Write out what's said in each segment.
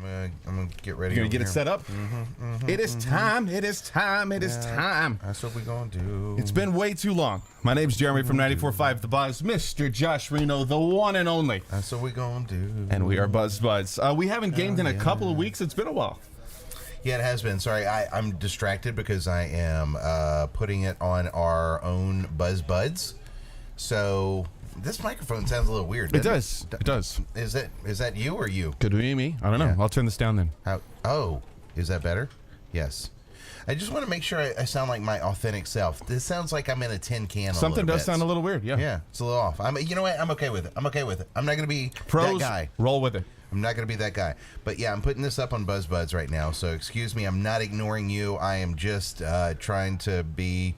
I'm gonna get ready. You're gonna get it set up? It is time. It is time. It is time. That's what we're gonna do. It's been way too long. My name's Jeremy from 94.5 The Buzz. Mr. Josh Reno, the one and only. That's what we're gonna do. And we are Buzz Buds. We haven't gamed in a couple of weeks. It's been a while. Yeah, it has been. Sorry, I'm distracted because I am putting it on our own Buzz Buds. So this microphone sounds a little weird. It does. It does. Is that you or you? Could be me. I don't know. Yeah. I'll turn this down then. Oh, is that better? Yes. I just want to make sure I sound like my authentic self. This sounds like I'm in a tin can. Something does sound a little weird. Yeah. Yeah, it's a little off. You know what? I'm okay with it. I'm not gonna be Pros, that guy. roll with it. I'm not going to be that guy. But yeah, I'm putting this up on Buzz Buds right now. So excuse me, I'm not ignoring you. I am just trying to be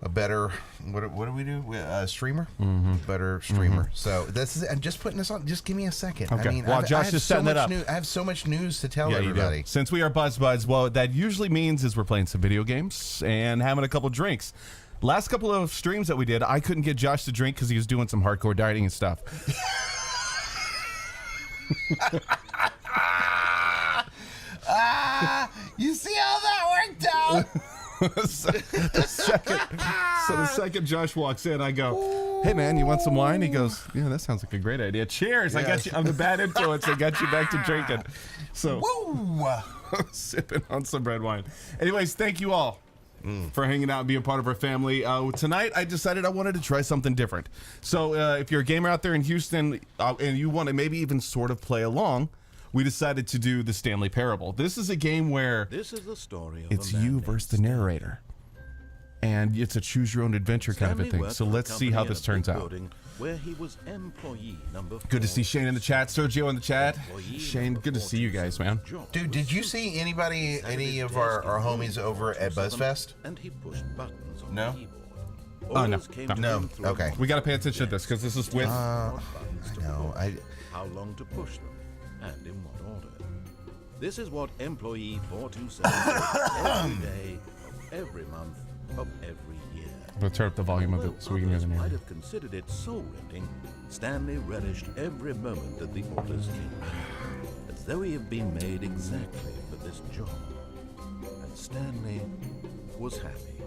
a better, what do we do? Streamer? Better streamer. So I'm just putting this on. Just give me a second. Okay. I mean, While Josh is setting it up. I have so much news to tell everybody. Since we are Buzz Buds, what that usually means is we're playing some video games and having a couple drinks. Last couple of streams that we did, I couldn't get Josh to drink because he was doing some hardcore dieting and stuff. You see how that worked out? So the second Josh walks in, I go, "Hey man, you want some wine?" He goes, "Yeah, that sounds like a great idea. Cheers!" I got you. I'm the bad influence. I got you back to drinking. So, sipping on some red wine. Anyways, thank you all for hanging out and being part of our family. Tonight, I decided I wanted to try something different. So if you're a gamer out there in Houston and you want to maybe even sort of play along, we decided to do the Stanley Parable. This is a game where this is the story of it's you versus the narrator. And it's a choose your own adventure kind of a thing. So let's see how this turns out. Where he was employee number 4. Good to see Shane in the chat, Sergio in the chat. Shane, good to see you guys, man. Dude, did you see any of our homies over at BuzzFest? And he pushed buttons on No? the keyboard. Oh, no. Orders came to No. him through Okay. We got to pay attention to this because this is with... what buttons to no, push, how long to push them, and in what order. This is what employee 427 does every day of every month of every year. I'm going to turn up the volume of it so we can hear the Others might narrator. have considered it soul-rending, Stanley relished every moment that the orders came in, as though he had been made exactly for this job. And Stanley was happy.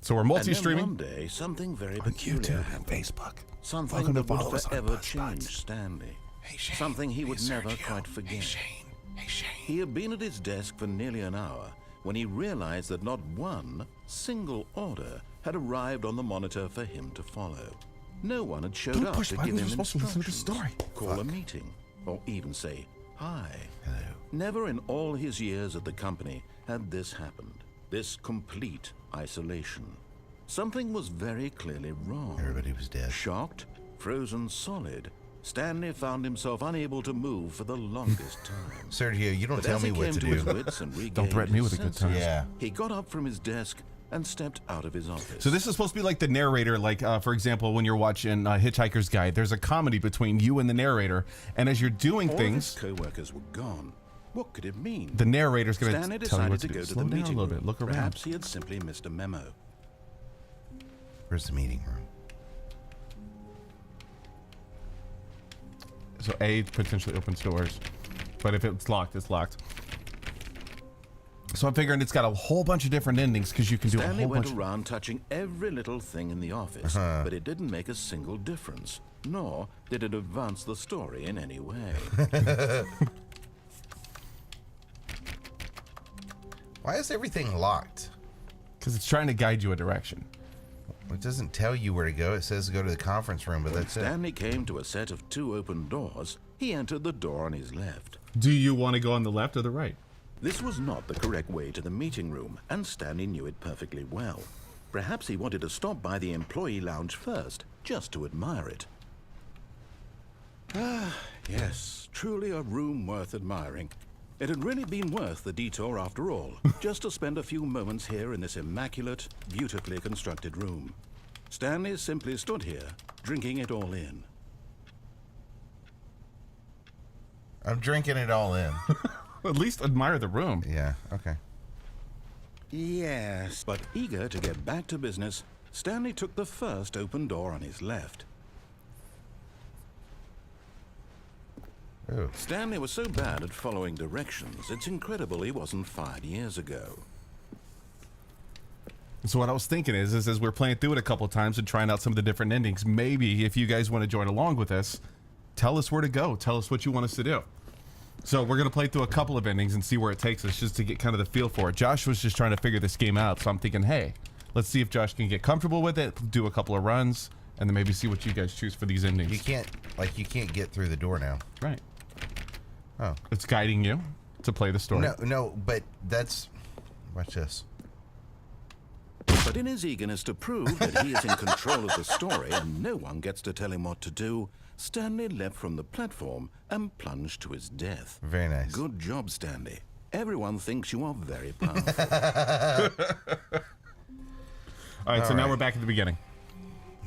So we're multi-streaming. And then one day, something very on peculiar YouTube and happened. Facebook. Something Welcome to that would follow us on forever Buzz change Buds. Stanley. Hey, Shane. Something he would Hey, never Sergio. quite forget. Hey, Shane. Hey, Shane. He had been at his desk for nearly an hour when he realized that not one single order had arrived on the monitor for him to follow. No one had showed Don't up push to buttons, give him you're supposed to listen to the instructions, story. call a meeting, or even say hi. Hello. Never in all his years at the company had this happened. This complete isolation. Something was very clearly wrong. Everybody was dead. Shocked, frozen solid, Stanley found himself unable to move for the longest time. Sergio, you don't But tell as me he what came to to his do. wits and regained Don't threaten me his with a good senses, time. Yeah. he got up from his desk and stepped out of his office. So this is supposed to be like the narrator, like, for example, when you're watching Hitchhiker's Guide, there's a comedy between you and the narrator, and as you're doing all things, of his co-workers were gone. What could it mean? the narrator's going Stanley to tell you decided what to to go do. to Slow the down a meeting little room. bit. Look around. Perhaps he had simply missed a memo. Where's the meeting room? So A potentially opens doors, but if it's locked, it's locked. So I'm figuring it's got a whole bunch of different endings because you can do Stanley a whole went bunch. around touching every little thing in the office, but it didn't make a single difference, nor did it advance the story in any way. Why is everything locked? Because it's trying to guide you a direction. It doesn't tell you where to go. It says go to the conference room, but When that's it. Stanley came to a set of 2 open doors, he entered the door on his left. Do you want to go on the left or the right? This was not the correct way to the meeting room, and Stanley knew it perfectly well. Perhaps he wanted to stop by the employee lounge first, just to admire it. Ah, yes, truly a room worth admiring. It had really been worth the detour after all, just to spend a few moments here in this immaculate, beautifully constructed room. Stanley simply stood here, drinking it all in. I'm drinking it all in. At least admire the room. Yeah, okay. Yes, but eager to get back to business, Stanley took the first open door on his left. Ooh. Stanley was so bad at following directions, it's incredible he wasn't fired years ago. So what I was thinking is as we're playing through it a couple times and trying out some of the different endings, maybe if you guys want to join along with us, tell us where to go. Tell us what you want us to do. So we're going to play through a couple of endings and see where it takes us just to get kind of the feel for it. Josh was just trying to figure this game out, so I'm thinking, hey, let's see if Josh can get comfortable with it, do a couple of runs, and then maybe see what you guys choose for these endings. You can't get through the door now. Right. Oh. It's guiding you to play the story. No, but that's... Watch this. But in his eagerness to prove that he is in control of the story and no one gets to tell him what to do, Stanley leapt from the platform and plunged to his death. Very nice. Good job, Stanley. Everyone thinks you are very powerful. All right, so now we're back at the beginning.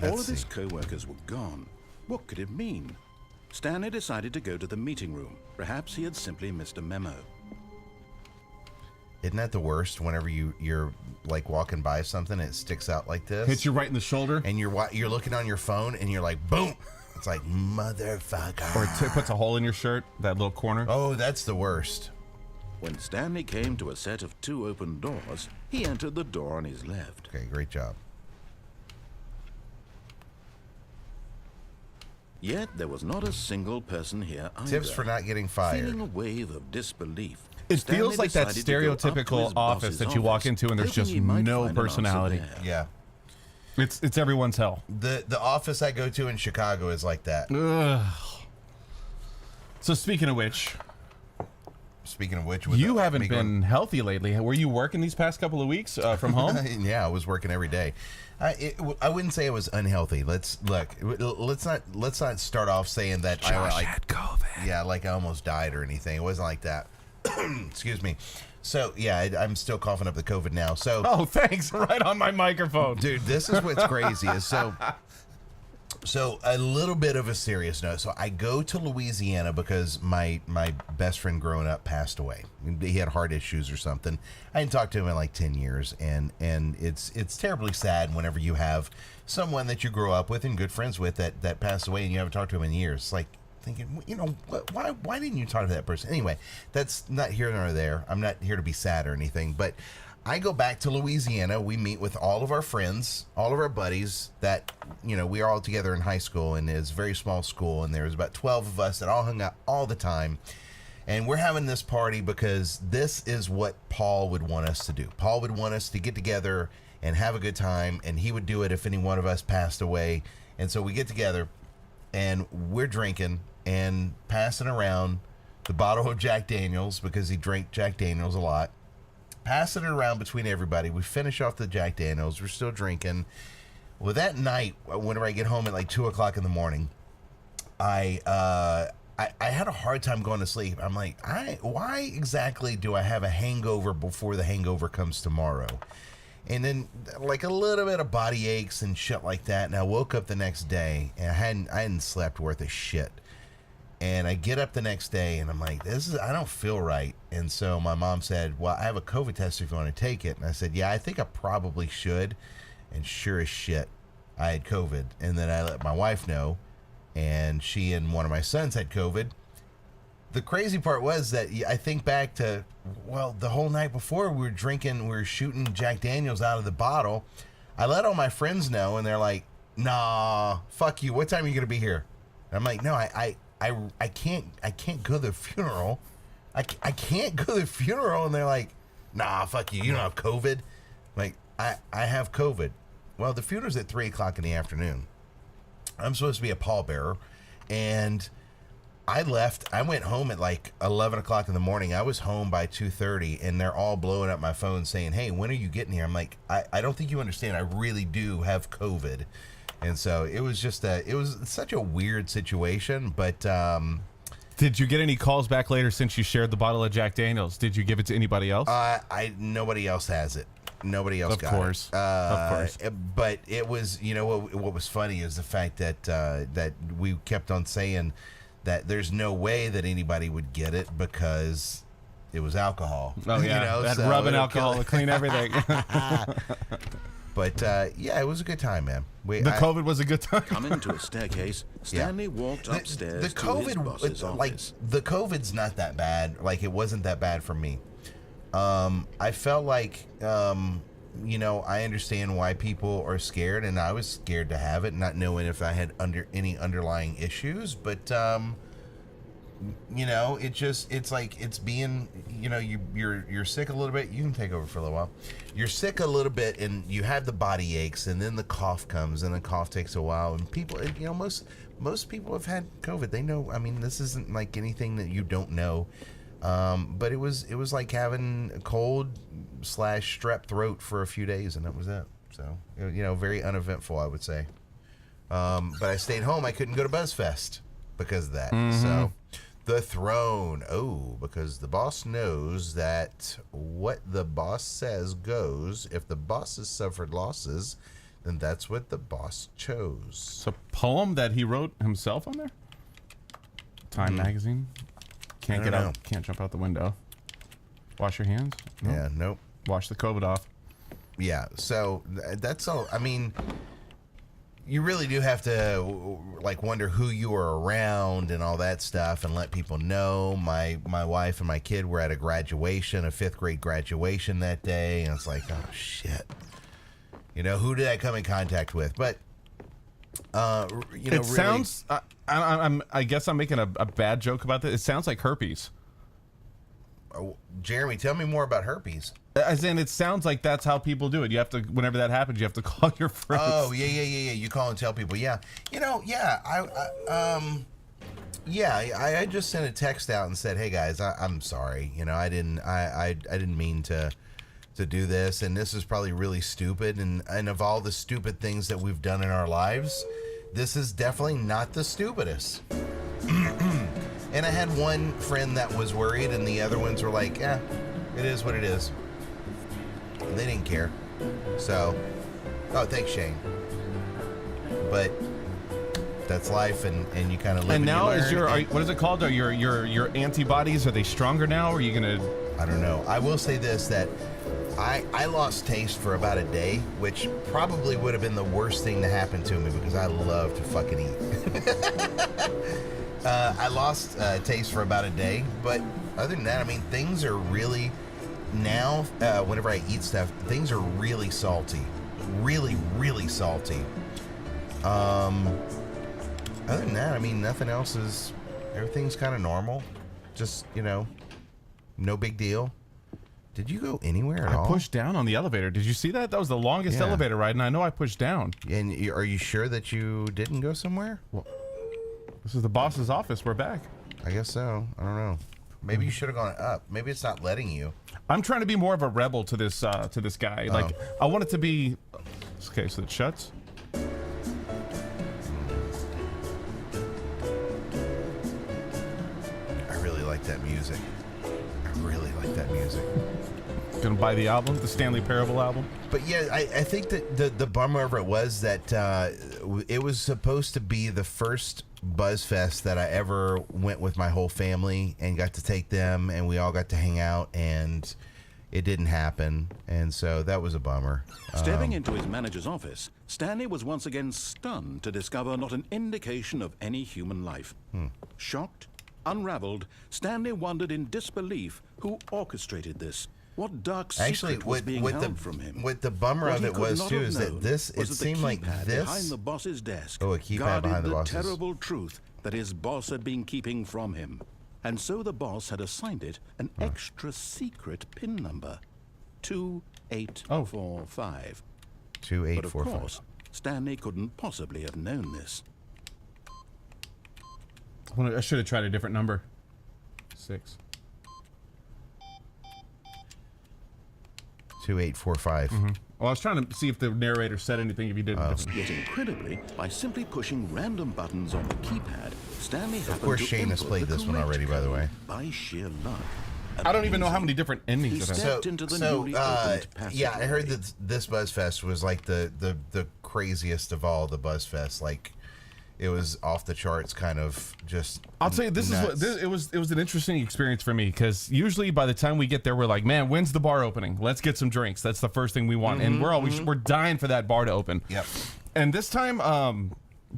All of his co-workers were gone. What could it mean? Stanley decided to go to the meeting room. Perhaps he had simply missed a memo. Isn't that the worst? Whenever you're like walking by something, it sticks out like this. Hits you right in the shoulder. And you're looking on your phone, and you're like, boom! It's like, motherfucker. Or it puts a hole in your shirt, that little corner. Oh, that's the worst. When Stanley came to a set of 2 open doors, he entered the door on his left. Okay, great job. Yet there was not a single person here either. Tips for not getting fired. Feeling a wave of disbelief, It Stanley feels like that decided to go up to his stereotypical boss's office that you walk into and there's hoping just he might no find an answer personality. there. Yeah. It's everyone's hell. The office I go to in Chicago is like that. Ugh. So speaking of which, with you the- haven't me been healthy lately. Were you working these past couple of weeks from home? Yeah, I was working every day. I wouldn't say it was unhealthy. Let's not start off saying that I had COVID. Yeah, like I almost died or anything. It wasn't like that. Excuse me. So yeah, I'm still coughing up the COVID now. So Oh, thanks. Right on my microphone. dude, this is what's crazy is so a little bit of a serious note. So I go to Louisiana because my best friend growing up passed away. He had heart issues or something. I hadn't talked to him in like 10 years, and it's terribly sad whenever you have someone that you grew up with and good friends with that passed away and you haven't talked to him in years. It's like thinking, why didn't you talk to that person? Anyway, that's not here nor there. I'm not here to be sad or anything, but I go back to Louisiana. We meet with all of our friends, all of our buddies that, we are all together in high school, and it's a very small school, and there was about 12 of us that all hung out all the time. And we're having this party because this is what Paul would want us to do. Paul would want us to get together and have a good time, and he would do it if any one of us passed away. And so we get together, and we're drinking and passing around the bottle of Jack Daniels because he drank Jack Daniels a lot. Passing it around between everybody. We finish off the Jack Daniels. We're still drinking. Well, that night, whenever I get home at like 2 o'clock in the morning, I had a hard time going to sleep. I'm like, why exactly do I have a hangover before the hangover comes tomorrow? And then like a little bit of body aches and shit like that. And I woke up the next day and I hadn't slept worth a shit. And I get up the next day and I'm like, I don't feel right. And so my mom said, well, I have a COVID test if you want to take it. And I said, yeah, I think I probably should. And sure as shit, I had COVID. And then I let my wife know, and she and one of my sons had COVID. The crazy part was that I think back to, the whole night before we were drinking, we were shooting Jack Daniels out of the bottle. I let all my friends know, and they're like, nah, fuck you. What time are you going to be here? And I'm like, no, I can't go to the funeral. I can't go to the funeral. And they're like, nah, fuck you. You don't have COVID. Like, I have COVID. Well, the funeral's at 3 o'clock in the afternoon. I'm supposed to be a pallbearer. And I left. I went home at like 11 o'clock in the morning. I was home by 2:30, and they're all blowing up my phone saying, hey, when are you getting here? I'm like, I don't think you understand. I really do have COVID. And so it was it was such a weird situation, but Did you get any calls back later since you shared the bottle of Jack Daniels? Did you give it to anybody else? Nobody else has it. Nobody else got it. Of course. But it was, what was funny is the fact that that we kept on saying that there's no way that anybody would get it because it was alcohol. Oh yeah, that rubbing alcohol to clean everything. But yeah, it was a good time, man. COVID was a good time. Coming to a staircase, Stanley walked upstairs the to his COVID, boss's like office. the COVID's not that bad. Like it wasn't that bad for me. I felt like, you know, I understand why people are scared, and I was scared to have it, not knowing if I had any underlying issues. But you know, it's like it's being, you know, you're sick a little bit. You can take over for a little while. You're sick a little bit, and you have the body aches, and then the cough comes, and the cough takes a while. And people, you know, most people have had COVID. They know. I mean, this isn't like anything that you don't know. But it was like having a cold / strep throat for a few days, and that was it. So, you know, very uneventful, I would say. But I stayed home. I couldn't go to BuzzFest because of that. So, the throne. Oh, because the boss knows that what the boss says goes. If the boss has suffered losses, then that's what the boss chose. It's a poem that he wrote himself on there. Time magazine. Can't get out. Can't jump out the window. Wash your hands. Nope. Yeah. Nope. Wash the COVID off. Yeah. So that's all. I mean, you really do have to like wonder who you are around and all that stuff, and let people know. My wife and my kid were at a graduation, a 5th grade graduation that day, and it's like, oh shit. You know, who did I come in contact with? But you know, It sounds. I guess I'm making a bad joke about this. It sounds like herpes. Jeremy, tell me more about herpes. As in, it sounds like that's how people do it. You have to, whenever that happens, you have to call your friends. Oh yeah. You call and tell people. Yeah, you know, yeah. I just sent a text out and said, "Hey guys, I'm sorry. You know, I didn't mean to do this, and this is probably really stupid. And of all the stupid things that we've done in our lives, this is definitely not the stupidest." And I had one friend that was worried, and the other ones were like, "Yeah, it is what it is." And they didn't care. So, oh, thanks, Shane. But that's life, and you kind of live. And now you is learn, what is it called? Are your antibodies, are they stronger now? Or are you gonna? I don't know. I will say this, that I lost taste for about a day, which probably would have been the worst thing to happen to me because I love to fucking eat. I lost taste for about a day, but other than that, I mean, things are really now. Whenever I eat stuff, things are really salty, really salty. Other than that, I mean, nothing else is. Everything's kind of normal. Just, you know, no big deal. Did you go anywhere at all? I pushed down on the elevator. Did you see that? That was the longest elevator ride, and I know I pushed down. And are you sure that you didn't go somewhere? Well, this is the boss's office. We're back. I guess so. I don't know. Maybe you should have gone up. Maybe it's not letting you. I'm trying to be more of a rebel to this guy. Like, I want it to be. Okay, so it shuts. I really like that music. Gonna buy the album, the Stanley Parable album. But yeah, I think that the bummer of it was that it was supposed to be the first BuzzFest that I ever went with my whole family and got to take them, and we all got to hang out, and it didn't happen, and so that was a bummer. Stepping into his manager's office, Stanley was once again stunned to discover not an indication of any human life. Shocked, unraveled, Stanley wondered in disbelief who orchestrated this. What dark secret was being held from him? What the bummer of it was too is that this. It seemed like this behind the boss's desk. Oh, a keypad behind the boss's. The terrible truth that his boss had been keeping from him, and so the boss had assigned it an extra secret PIN number, 2845. 2845. But of course, Stanley couldn't possibly have known this. I should have tried a different number. 6. 2845. Well, I was trying to see if the narrator said anything if he didn't. Yet incredibly, by simply pushing random buttons on the keypad, Stanley happened to course, Shane has played this one already, by the way. By sheer luck. I don't even know how many different endings He it has. stepped into the newly opened passageway. Yeah, I heard that this BuzzFest was like the craziest of all the BuzzFests. Like, it was off the charts, kind of just. I'll tell you, it was an interesting experience for me, because usually by the time we get there, we're like, man, when's the bar opening? Let's get some drinks. That's the first thing we want, and we're dying for that bar to open. Yep. And this time,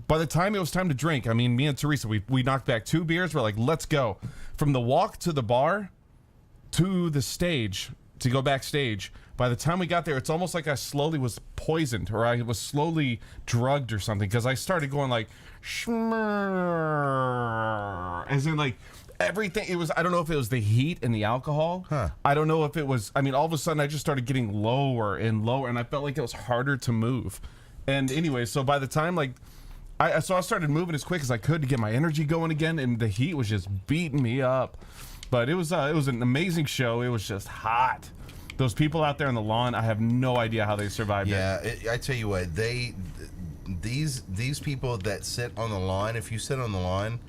by the time it was time to drink, I mean, me and Teresa, we knocked back 2 beers. We're like, let's go. From the walk to the bar to the stage to go backstage. By the time we got there, it's almost like I slowly was poisoned, or I was slowly drugged or something, because I started going like, shmurr, as in like everything. It was, I don't know if it was the heat and the alcohol. I don't know if it was, I mean, all of a sudden I just started getting lower and lower, and I felt like it was harder to move. And anyway, so by the time like, I started moving as quick as I could to get my energy going again, and the heat was just beating me up. But it was an amazing show. It was just hot. Those people out there on the lawn, I have no idea how they survived it. Yeah, I tell you what, these people that sit on the lawn, if you sit on the lawn,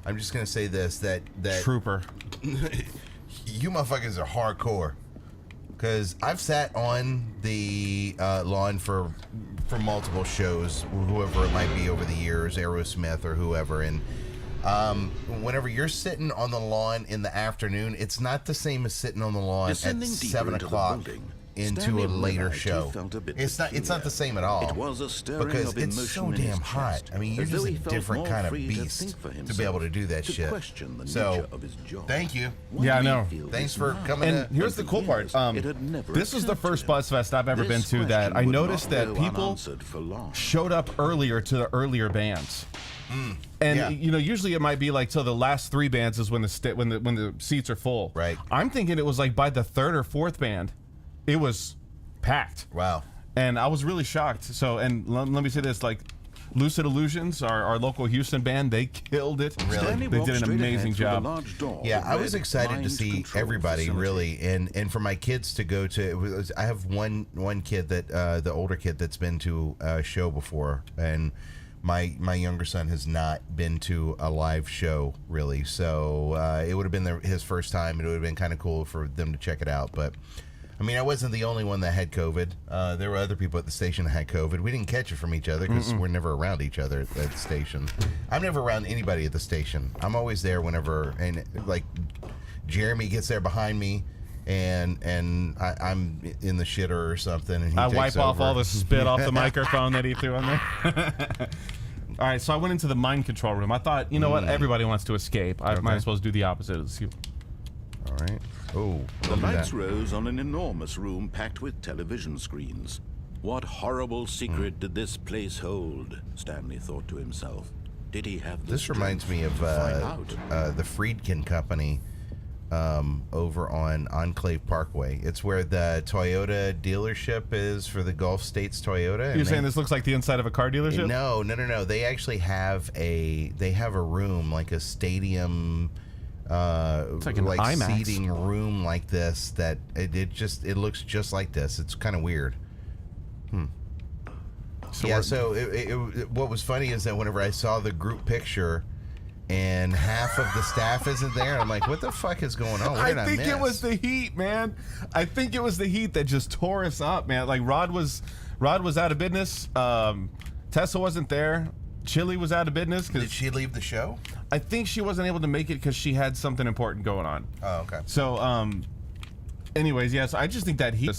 I'm just gonna say this, that Trooper. You motherfuckers are hardcore. Because I've sat on the lawn for multiple shows, whoever it might be over the years, Aerosmith or whoever, and whenever you're sitting on the lawn in the afternoon, it's not the same as sitting on the lawn at 7 o'clock into a later show. It's not the same at all. It was a stirring because of it's emotion so in his damn hot. chest, I mean, you're as though just a he felt different more kind of free to beast think for to be himself, able to do that to shit. question the So, nature of his job. thank you. Why Yeah, I did he know. feel Thanks this for now? coming. And here's the cool part. It had never This was the occurred first to him. BuzzFest I've ever been This to that question I would noticed not that go people unanswered for long. showed up earlier to the earlier bands. And yeah. you know, usually it might be like till the last 3 bands is when the seats are full. Right. I'm thinking it was like by the 3rd or 4th band, it was packed. Wow. And I was really shocked. So, and let me say this, like, Lucid Illusions, our local Houston band, they killed it. Really? Stanley They walked did an straight amazing ahead through the job. large door Yeah, with I was red excited to mind see control everybody, facility. really, and for my kids to go to. I have one kid that the older kid that's been to a show before, and my younger son has not been to a live show really. So it would have been his first time. It would have been kind of cool for them to check it out, but. I mean, I wasn't the only one that had COVID. There were other people at the station that had COVID. We didn't catch it from each other because we're never around each other at the station. I'm never around anybody at the station. I'm always there whenever, and like Jeremy gets there behind me, and I'm in the shitter or something, and he I takes wipe off over. all the spit off the microphone that he threw on there. All right, so I went into the mind control room. I thought, you know what? Everybody wants to escape. I might as well do the opposite. All right. Oh, The lights rose on an enormous room packed with television screens. What horrible secret did this place hold? Stanley thought to himself. Did he have the This reminds me of find out? the Friedkin Company over on Enclave Parkway. It's where the Toyota dealership is for the Gulf States Toyota. You're saying this looks like the inside of a car dealership? No. They actually have a room, like a stadium. It's like an IMAX. seating room like this that it looks just like this. It's kind of weird. So what was funny is that whenever I saw the group picture and half of the staff isn't there, I'm like, what the fuck is going on? What did I think miss? it was the heat, man. I think it was the heat that just tore us up, man. Like Rod was out of business. Tessa wasn't there. Chili was out of business. Did she leave the show? I think she wasn't able to make it because she had something important going on. Oh, okay. So, anyways, yes, I just think that heat